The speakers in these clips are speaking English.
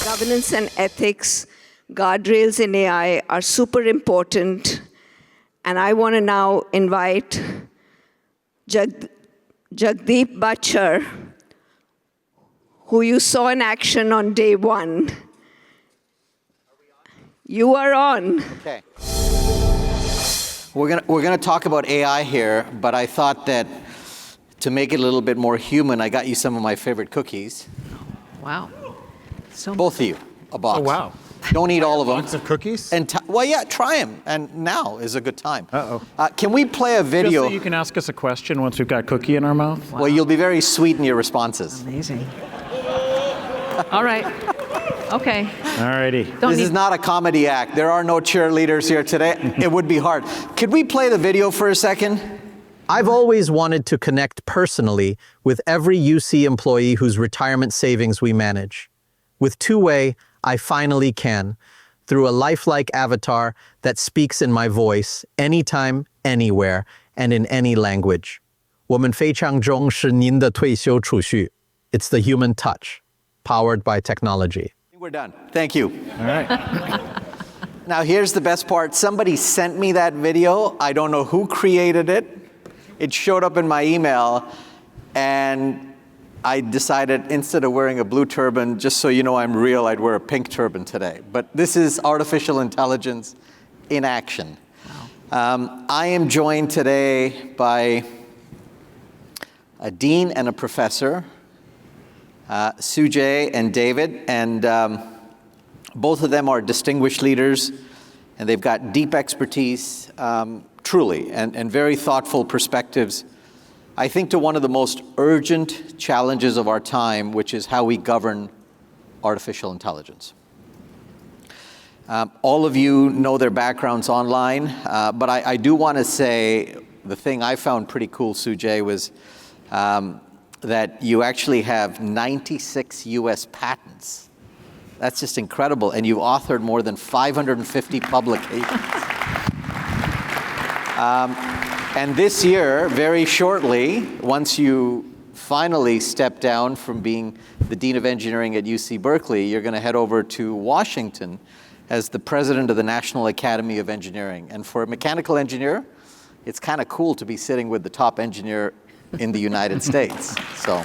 Governance and ethics, guardrails in AI are super important. And I want to now invite Jagdeep Bachher, who you saw in action on day one. You are on. Okay. We're gonna talk about AI here, but I thought that to make it a little bit more human, I got you some of my favorite cookies. Wow. Both of you, a box. Oh, wow. Don't eat all of them. Box of cookies? And well, yeah, try them. And now is a good time. Uh-oh. Can we play a video? Just so you can ask us a question once we've got cookie in our mouth? Wow. Well, you'll be very sweet in your responses. Amazing. All right. Okay. All righty. This is not a comedy act. There are no cheerleaders here today. It would be hard. Could we play the video for a second? I've always wanted to connect personally with every UC employee whose retirement savings we manage. With Tsu-Jae, I finally can, through a lifelike avatar that speaks in my voice, anytime, anywhere, and in any language. 我们非常重视您的退休储蓄. It's the human touch, powered by technology. We're done. Thank you. All right. Now here's the best part. Somebody sent me that video. I don't know who created it. It showed up in my email, and I decided instead of wearing a blue turban, just so you know I'm real, I'd wear a pink turban today. But this is artificial intelligence in action. Wow. I am joined today by a dean and a professor, Tsu-Jae and David, and both of them are distinguished leaders, and they've got deep expertise, truly, and very thoughtful perspectives, I think, to one of the most urgent challenges of our time, which is how we govern artificial intelligence. All of you know their backgrounds online, but I do want to say the thing I found pretty cool, Tsu-Jae, was that you actually have 96 US patents. That's just incredible, and you've authored more than 550 publications. And this year, very shortly, once you finally step down from being the Dean of Engineering at UC Berkeley, you're going to head over to Washington as the president of the National Academy of Engineering. And for a mechanical engineer, it's kind of cool to be sitting with the top engineer in the United States. So.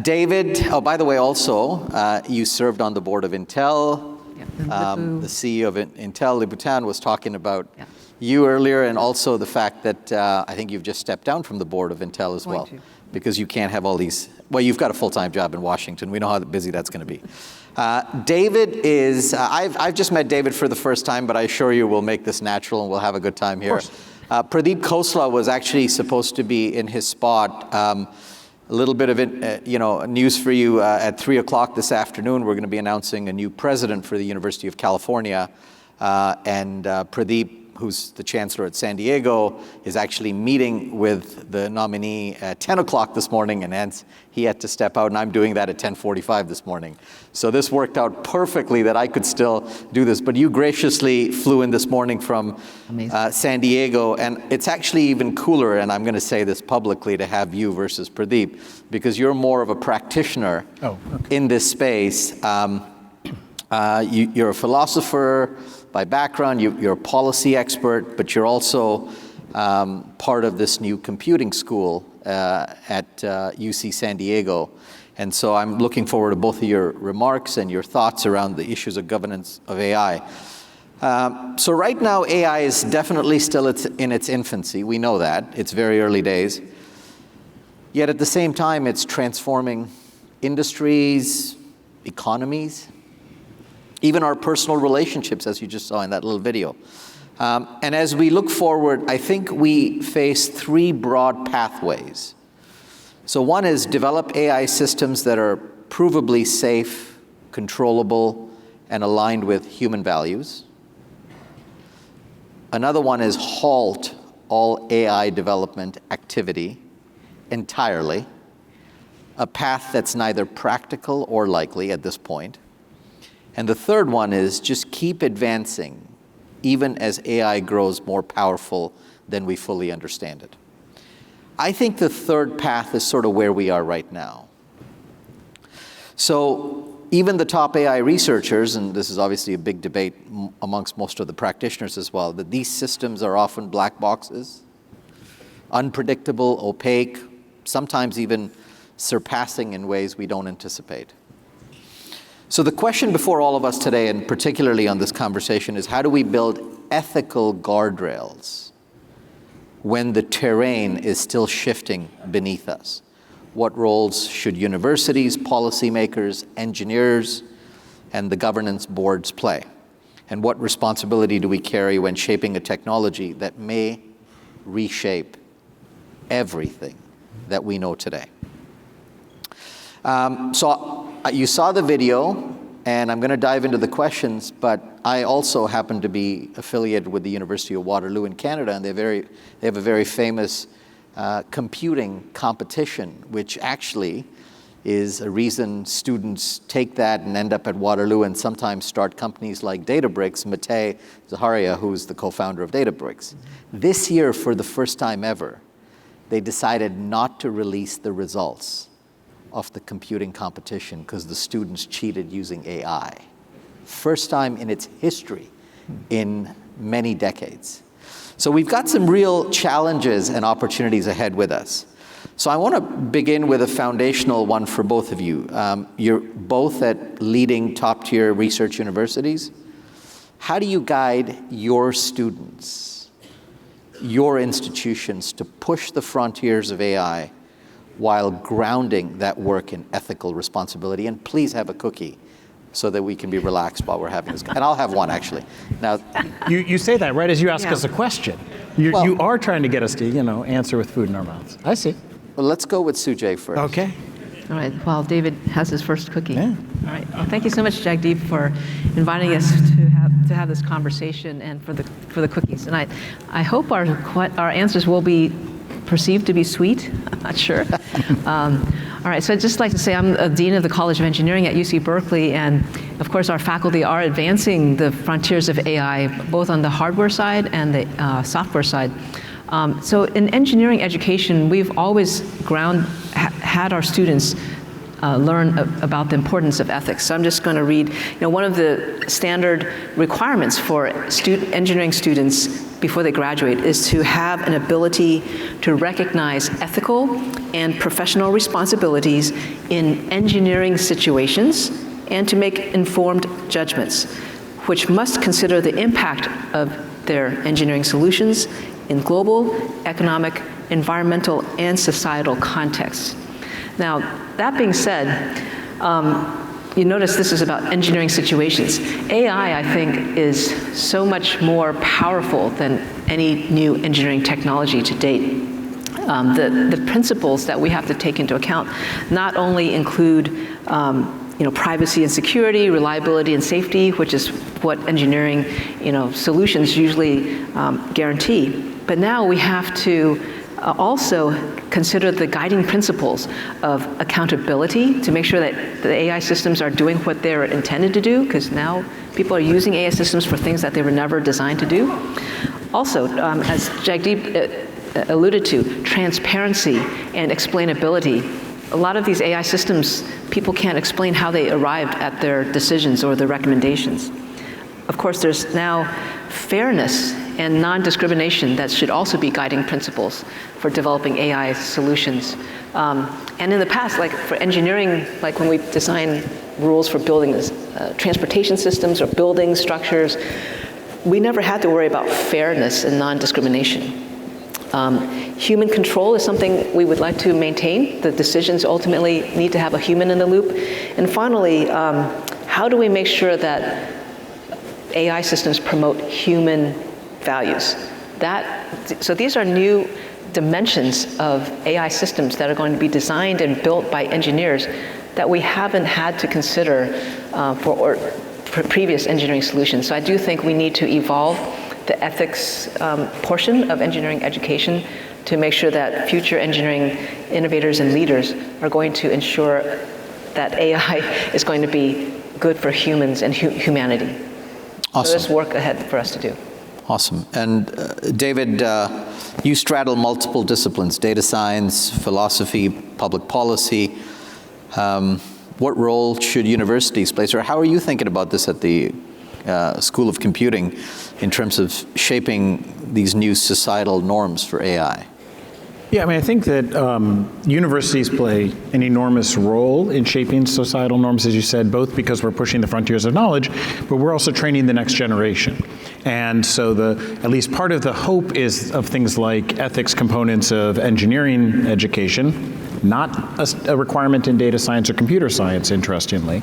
David, oh, by the way, also, you served on the board of Intel. The CEO of Intel, Bhutan, was talking about you earlier, and also the fact that I think you've just stepped down from the board of Intel as well, because you can't have all these, well, you've got a full-time job in Washington. We know how busy that's going to be. David is, I've just met David for the first time, but I assure you we'll make this natural and we'll have a good time here. Pradeep Khosla was actually supposed to be in his spot. A little bit of news for you. At 3 o'clock this afternoon, we're going to be announcing a new president for the University of California. And Pradeep, who's the chancellor at San Diego, is actually meeting with the nominee at 10 o'clock this morning, and hence he had to step out, and I'm doing that at 10:45 this morning. So this worked out perfectly that I could still do this. But you graciously flew in this morning from San Diego, and it's actually even cooler, and I'm going to say this publicly, to have you versus Pradeep, because you're more of a practitioner in this space. You're a philosopher by background, you're a policy expert, but you're also part of this new computing school at UC San Diego. And so I'm looking forward to both of your remarks and your thoughts around the issues of governance of AI. So right now, AI is definitely still in its infancy. We know that. It's very early days. Yet at the same time, it's transforming industries, economies, even our personal relationships, as you just saw in that little video. And as we look forward, I think we face three broad pathways. So one is develop AI systems that are provably safe, controllable, and aligned with human values. Another one is halt all AI development activity entirely, a path that's neither practical or likely at this point. And the third one is just keep advancing, even as AI grows more powerful than we fully understand it. I think the third path is sort of where we are right now. So even the top AI researchers, and this is obviously a big debate amongst most of the practitioners as well, that these systems are often black boxes, unpredictable, opaque, sometimes even surpassing in ways we don't anticipate. So the question before all of us today, and particularly on this conversation, is how do we build ethical guardrails when the terrain is still shifting beneath us? What roles should universities, policymakers, engineers, and the governance boards play? And what responsibility do we carry when shaping a technology that may reshape everything that we know today? So you saw the video, and I'm going to dive into the questions, but I also happen to be affiliated with the University of Waterloo in Canada, and they have a very famous computing competition, which actually is a reason students take that and end up at Waterloo and sometimes start companies like Databricks. Matej Zaharia, who's the co-founder of Databricks. This year, for the first time ever, they decided not to release the results of the computing competition because the students cheated using AI. First time in its history in many decades. So we've got some real challenges and opportunities ahead with us. So I want to begin with a foundational one for both of you. You're both at leading top-tier research universities. How do you guide your students, your institutions, to push the frontiers of AI while grounding that work in ethical responsibility? And please have a cookie so that we can be relaxed while we're having this. And I'll have one, actually. Now, You say that right as you ask us a question. You are trying to get us to, answer with food in our mouths. I see. Well, let's go with Tsu-Jae first. Okay. All right, while David has his first cookie. Yeah. All right, well, thank you so much, Jagdeep, for inviting us to have this conversation and for the cookies. And I hope our answers will be perceived to be sweet. I'm not sure. All right, so I'd just like to say I'm a dean of the College of Engineering at UC Berkeley, and of course our faculty are advancing the frontiers of AI, both on the hardware side and the software side. So in engineering education, we've always had our students learn about the importance of ethics. So I'm just going to read, one of the standard requirements for engineering students before they graduate is to have an ability to recognize ethical and professional responsibilities in engineering situations and to make informed judgments, which must consider the impact of their engineering solutions in global, economic, environmental, and societal contexts. Now, that being said, you notice this is about engineering situations. AI, I think, is so much more powerful than any new engineering technology to date. The principles that we have to take into account not only include privacy and security, reliability and safety, which is what engineering solutions usually guarantee, but now we have to also consider the guiding principles of accountability to make sure that the AI systems are doing what they're intended to do, because now people are using AI systems for things that they were never designed to do. Also, as Jagdeep alluded to, transparency and explainability. A lot of these AI systems, people can't explain how they arrived at their decisions or their recommendations. Of course, there's now fairness and non-discrimination that should also be guiding principles for developing AI solutions. And in the past, like for engineering, like when we design rules for building transportation systems or building structures, we never had to worry about fairness and non-discrimination. Human control is something we would like to maintain. The decisions ultimately need to have a human in the loop. And finally, how do we make sure that AI systems promote human values? So these are new dimensions of AI systems that are going to be designed and built by engineers that we haven't had to consider for previous engineering solutions. So I do think we need to evolve the ethics portion of engineering education to make sure that future engineering innovators and leaders are going to ensure that AI is going to be good for humans and humanity. Awesome. So there's work ahead for us to do. Awesome. And David, you straddle multiple disciplines, data science, philosophy, public policy. What role should universities play? Or how are you thinking about this at the School of Computing in terms of shaping these new societal norms for AI? Yeah, I mean, I think that universities play an enormous role in shaping societal norms, as you said, both because we're pushing the frontiers of knowledge, but we're also training the next generation. And so at least part of the hope is of things like ethics components of engineering education, not a requirement in data science or computer science, interestingly,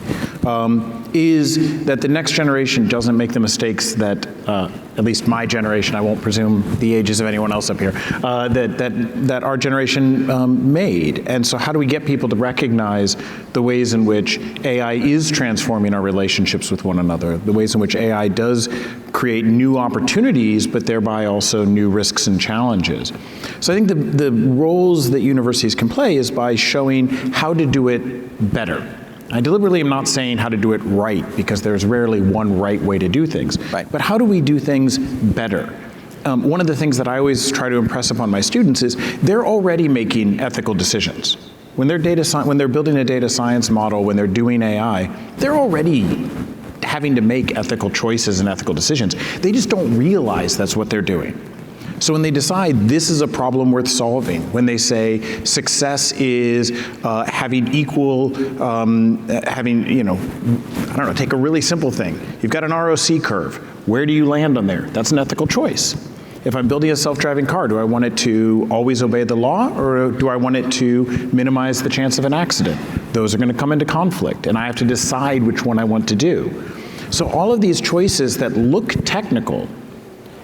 is that the next generation doesn't make the mistakes that, at least my generation, I won't presume the ages of anyone else up here, that our generation made. And so how do we get people to recognize the ways in which AI is transforming our relationships with one another, the ways in which AI does create new opportunities, but thereby also new risks and challenges. So I think the roles that universities can play is by showing how to do it better. I deliberately am not saying how to do it right, because there's rarely one right way to do things. Right. But how do we do things better? One of the things that I always try to impress upon my students is they're already making ethical decisions. When they're building a data science model, when they're doing AI, they're already having to make ethical choices and ethical decisions. They just don't realize that's what they're doing. So when they decide this is a problem worth solving, when they say success is having equal, I don't know, take a really simple thing. You've got an ROC curve. Where do you land on there? That's an ethical choice. If I'm building a self-driving car, do I want it to always obey the law, or do I want it to minimize the chance of an accident? Those are going to come into conflict, and I have to decide which one I want to do. So all of these choices that look technical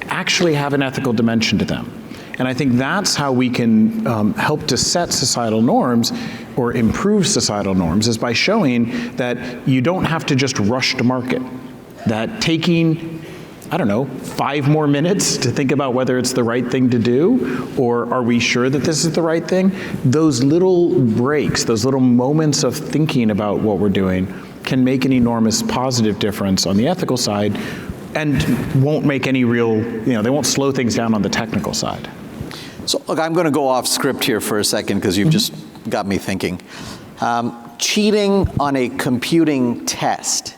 actually have an ethical dimension to them. And I think that's how we can help to set societal norms or improve societal norms, is by showing that you don't have to just rush to market. That taking, 5 more minutes to think about whether it's the right thing to do, or are we sure that this is the right thing? Those little breaks, those little moments of thinking about what we're doing can make an enormous positive difference on the ethical side, and won't make any real, they won't slow things down on the technical side. So look, I'm going to go off script here for a second, because you've just got me thinking. Cheating on a computing test.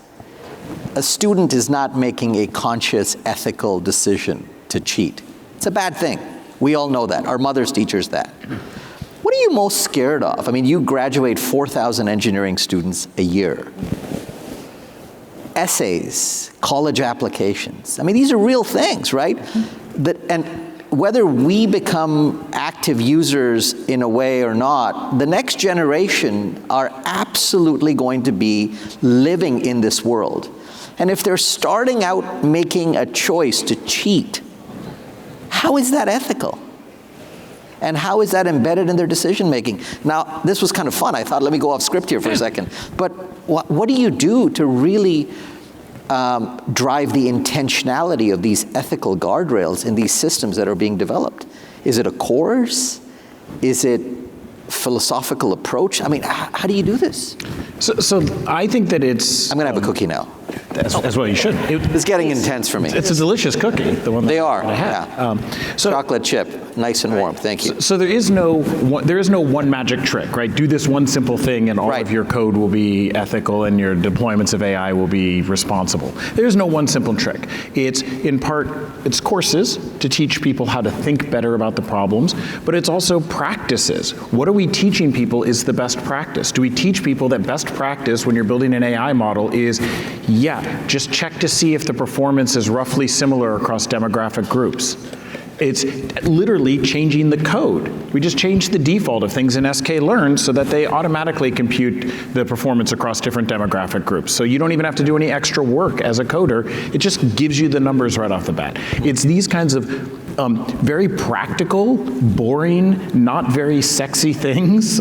A student is not making a conscious ethical decision to cheat. It's a bad thing. We all know that. Our mothers teach us that. What are you most scared of? I mean, you graduate 4,000 engineering students a year. Essays, college applications. I mean, these are real things, right? And whether we become active users in a way or not, the next generation are absolutely going to be living in this world. And if they're starting out making a choice to cheat, how is that ethical? And how is that embedded in their decision making? Now, this was kind of fun. I thought, let me go off script here for a second. But what do you do to really drive the intentionality of these ethical guardrails in these systems that are being developed? Is it a course? Is it philosophical approach? I mean, how do you do this? So I think that it's... I'm going to have a cookie now. As well you should. It's getting intense for me. It's a delicious cookie, the one that they are. I had. Yeah. Chocolate chip, nice and warm. Thank you. So there is no one magic trick, right? Do this one simple thing, and all of your code will be ethical, and your deployments of AI will be responsible. There's no one simple trick. It's in part, it's courses to teach people how to think better about the problems, but it's also practices. What are we teaching people is the best practice? Do we teach people that best practice when you're building an AI model is, just check to see if the performance is roughly similar across demographic groups. It's literally changing the code. We just changed the default of things in sklearn so that they automatically compute the performance across different demographic groups. So you don't even have to do any extra work as a coder. It just gives you the numbers right off the bat. It's these kinds of very practical, boring, not very sexy things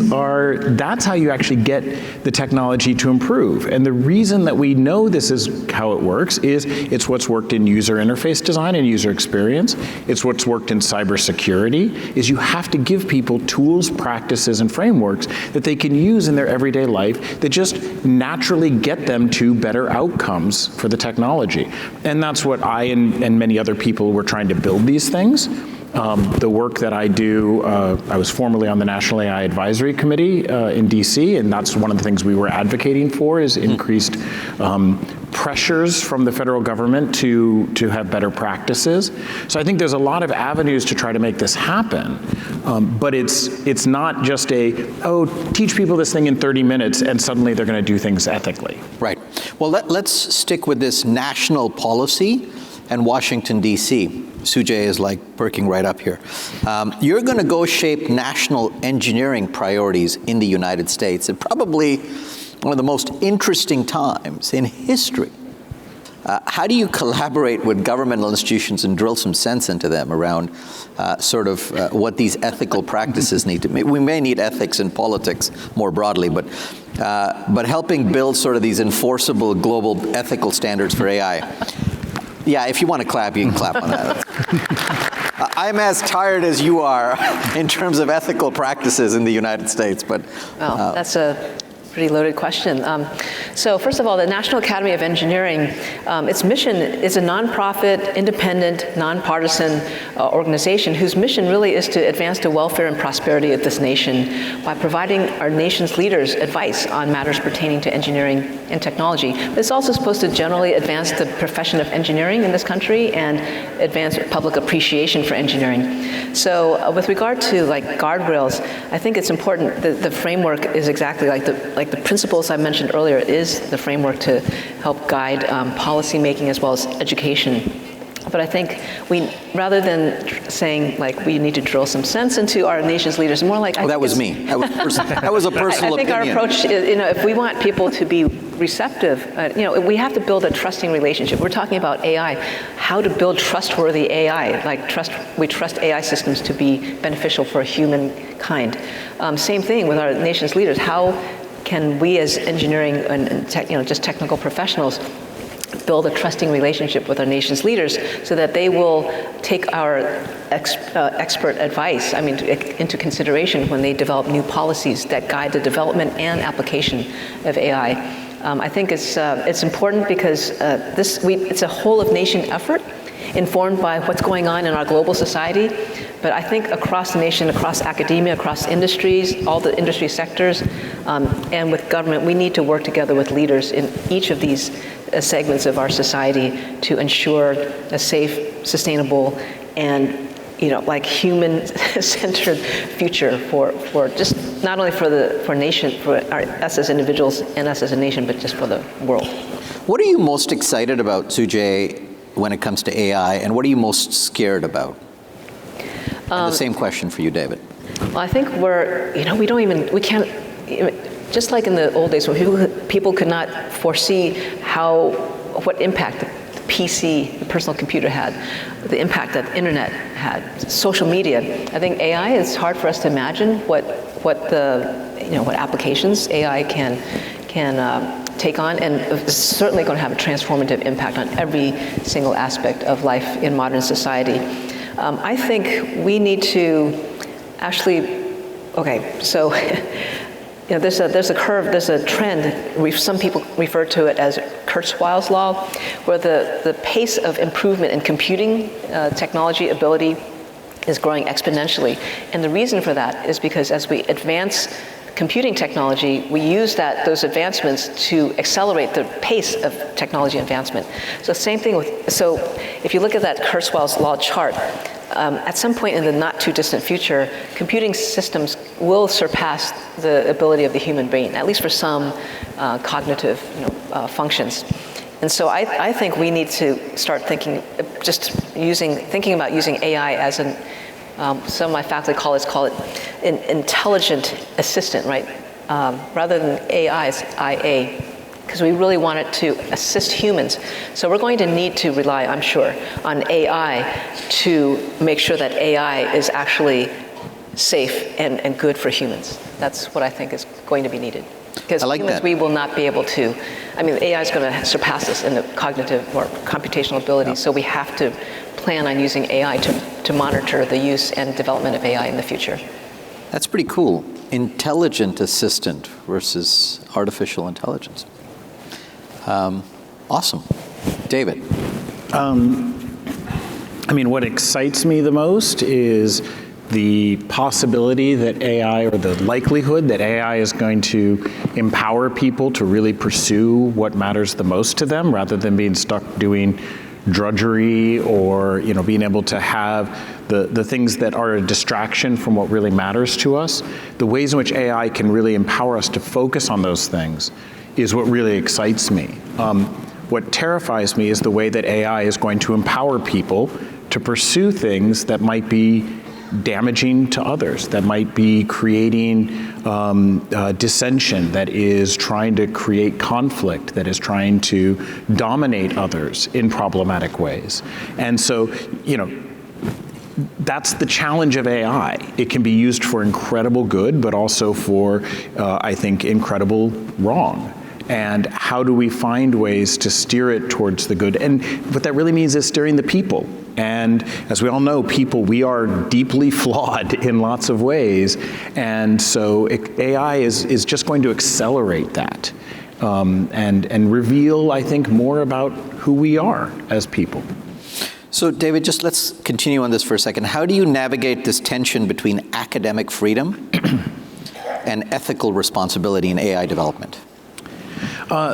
that's how you actually get the technology to improve. And the reason that we know this is how it works is it's what's worked in user interface design and user experience. It's what's worked in cybersecurity, is you have to give people tools, practices, and frameworks that they can use in their everyday life that just naturally get them to better outcomes for the technology. And that's what I and many other people were trying to build these things. The work that I do, I was formerly on the National AI Advisory Committee in DC, and that's one of the things we were advocating for, is increased pressures from the federal government to have better practices. So I think there's a lot of avenues to try to make this happen, but it's not just teach people this thing in 30 minutes and suddenly they're going to do things ethically. Right. Well, let's stick with this national policy and Washington, D.C. Tsu-Jae is like perking right up here. You're going to go shape national engineering priorities in the United States at probably one of the most interesting times in history. How do you collaborate with governmental institutions and drill some sense into them around what these ethical practices need to be? We may need ethics in politics more broadly, but helping build sort of these enforceable global ethical standards for AI. Yeah, if you want to clap, you can clap on that. I'm as tired as you are in terms of ethical practices in the United States, but... Well, that's a pretty loaded question. So first of all, the National Academy of Engineering, its mission is a nonprofit, independent, nonpartisan organization whose mission really is to advance the welfare and prosperity of this nation by providing our nation's leaders advice on matters pertaining to engineering and technology. But it's also supposed to generally advance the profession of engineering in this country and advance public appreciation for engineering. So with regard to guardrails, I think it's important that the framework is exactly like the principles I mentioned earlier is the framework to help guide policy making as well as education. But I think rather than saying we need to drill some sense into our nation's leaders, more like that was me. That was a personal opinion. I think our approach is, if we want people to be receptive, we have to build a trusting relationship. We're talking about AI, how to build trustworthy AI, we trust AI systems to be beneficial for humankind. Same thing with our nation's leaders. How can we as engineering and just technical professionals build a trusting relationship with our nation's leaders so that they will take our expert advice, into consideration when they develop new policies that guide the development and application of AI. I think it's important because it's a whole of nation effort informed by what's going on in our global society. But I think across the nation, across academia, across industries, all the industry sectors, and with government, we need to work together with leaders in each of these segments of our society to ensure a safe, sustainable, and human-centered future for just not only for us as individuals and us as a nation, but just for the world. What are you most excited about, Tsu-Jae, when it comes to AI, and what are you most scared about? And the same question for you, David. Well, I think we can't, just like in the old days when people could not foresee what impact the PC, the personal computer had, the impact that the internet had, social media. I think AI, it's hard for us to imagine what applications AI can take on, and it's certainly going to have a transformative impact on every single aspect of life in modern society. I think we need to actually, so there's a curve, there's a trend, some people refer to it as Kurzweil's law, where the pace of improvement in computing technology ability is growing exponentially. And the reason for that is because as we advance computing technology, we use those advancements to accelerate the pace of technology advancement. So same thing so if you look at that Kurzweil's law chart, at some point in the not too distant future, computing systems will surpass the ability of the human brain, at least for some cognitive functions. And so I think we need to start thinking about using AI as some of my faculty call it an intelligent assistant, right? Rather than AI, it's IA. because we really want it to assist humans. So we're going to need to rely, I'm sure, on AI to make sure that AI is actually safe and good for humans. That's what I think is going to be needed. Because humans, we will not be able to, I mean, AI is going to surpass us in the cognitive or computational ability, so we have to plan on using AI to monitor the use and development of AI in the future. That's pretty cool. Intelligent assistant versus artificial intelligence. Awesome. David. I mean, what excites me the most is the possibility that AI, or the likelihood that AI is going to empower people to really pursue what matters the most to them, rather than being stuck doing drudgery, or being able to have the things that are a distraction from what really matters to us. The ways in which AI can really empower us to focus on those things is what really excites me. What terrifies me is the way that AI is going to empower people to pursue things that might be damaging to others, that might be creating dissension, that is trying to create conflict, that is trying to dominate others in problematic ways. And so, that's the challenge of AI. It can be used for incredible good, but also for, I think, incredible wrong. And how do we find ways to steer it towards the good? And what that really means is steering the people. And as we all know, we are deeply flawed in lots of ways. And so AI is just going to accelerate that and reveal, I think, more about who we are as people. So David, just let's continue on this for a second. How do you navigate this tension between academic freedom and ethical responsibility in AI development?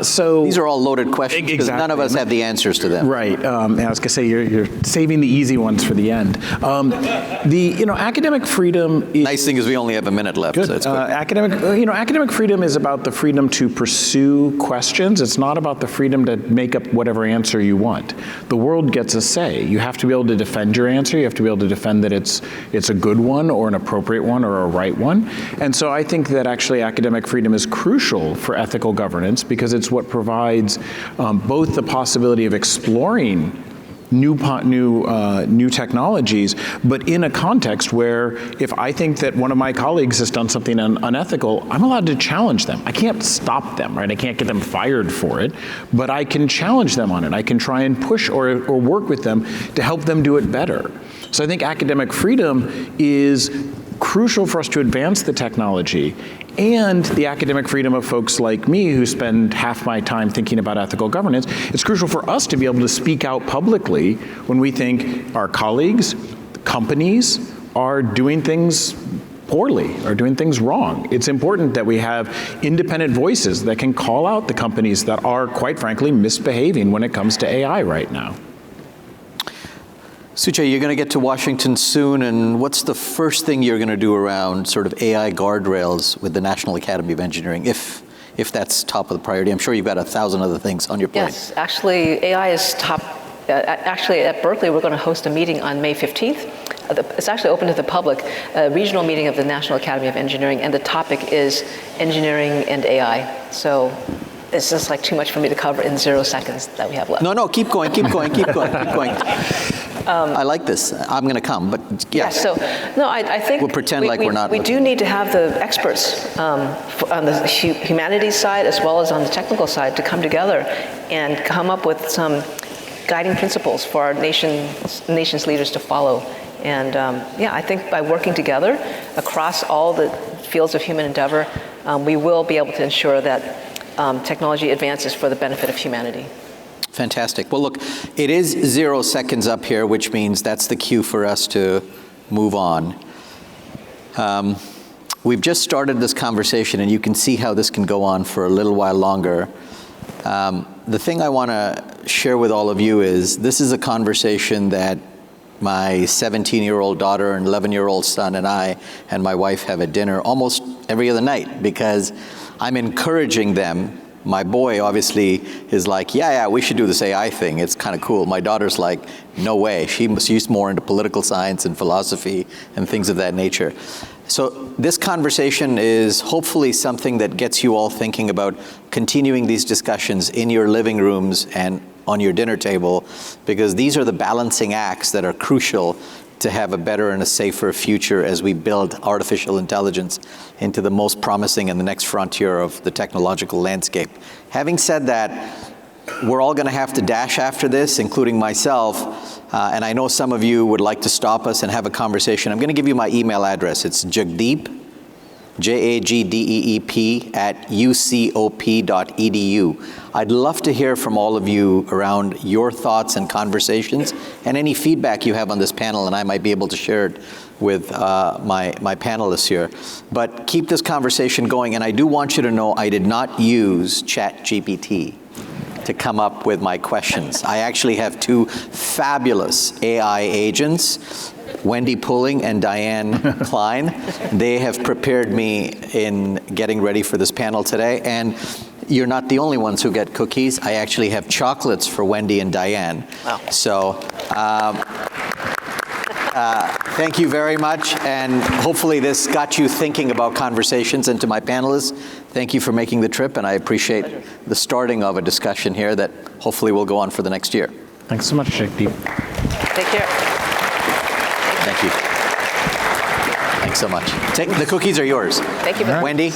So these are all loaded questions because none of us have the answers to them. Right. I was going to say you're saving the easy ones for the end. Academic freedom. Nice thing is we only have a minute left. Good. So it's good. Academic freedom is about the freedom to pursue questions. It's not about the freedom to make up whatever answer you want. The world gets a say. You have to be able to defend your answer. You have to be able to defend that it's a good one, or an appropriate one, or a right one. And so I think that actually academic freedom is crucial for ethical governance, because it's what provides both the possibility of exploring new technologies, but in a context where if I think that one of my colleagues has done something unethical, I'm allowed to challenge them. I can't stop them, right? I can't get them fired for it, but I can challenge them on it. I can try and push or work with them to help them do it better. So I think academic freedom is crucial for us to advance the technology, and the academic freedom of folks like me who spend half my time thinking about ethical governance. It's crucial for us to be able to speak out publicly when we think our colleagues, companies, are doing things poorly, are doing things wrong. It's important that we have independent voices that can call out the companies that are, quite frankly, misbehaving when it comes to AI right now. Tsu-Jae, you're going to get to Washington soon, and what's the first thing you're going to do around sort of AI guardrails with the National Academy of Engineering, if that's top of the priority? I'm sure you've got 1,000 other things on your plate. Yes, actually, AI is top. Actually, at Berkeley, we're going to host a meeting on May 15th. It's actually open to the public, a regional meeting of the National Academy of Engineering, and the topic is engineering and AI. So it's just like too much for me to cover in 0 seconds that we have left. No, keep going. I like this. I'm going to come, but yeah. So, no, I think we'll pretend like we're not. We do need to have the experts on the humanities side as well as on the technical side to come together and come up with some guiding principles for our nation's leaders to follow. And I think by working together across all the fields of human endeavor, we will be able to ensure that technology advances for the benefit of humanity. Fantastic. Well, look, it is 0 seconds up here, which means that's the cue for us to move on. We've just started this conversation, and you can see how this can go on for a little while longer. The thing I want to share with all of you is this is a conversation that my 17-year-old daughter and 11-year-old son and I and my wife have at dinner almost every other night, because I'm encouraging them My boy obviously is like, yeah, we should do this AI thing. It's kind of cool. My daughter's like, no way. She's more into political science and philosophy and things of that nature. So this conversation is hopefully something that gets you all thinking about continuing these discussions in your living rooms and on your dinner table, because these are the balancing acts that are crucial to have a better and a safer future as we build artificial intelligence into the most promising and the next frontier of the technological landscape. Having said that, we're all going to have to dash after this, including myself, and I know some of you would like to stop us and have a conversation. I'm going to give you my email address. It's Jagdeep, Jagdeep @ucop.edu. I'd love to hear from all of you around your thoughts and conversations and any feedback you have on this panel, and I might be able to share it with my panelists here. But keep this conversation going, and I do want you to know I did not use ChatGPT to come up with my questions. I actually have two fabulous AI agents, Wendy Pulling and Diane Klein. They have prepared me in getting ready for this panel today. And you're not the only ones who get cookies. I actually have chocolates for Wendy and Diane. Wow. So thank you very much. And hopefully this got you thinking about conversations. And to my panelists, thank you for making the trip. And I appreciate the starting of a discussion here that hopefully will go on for the next year. Thanks so much, Jagdeep. Take care. Thank you. Thanks so much. The cookies are yours. Thank you. Wendy?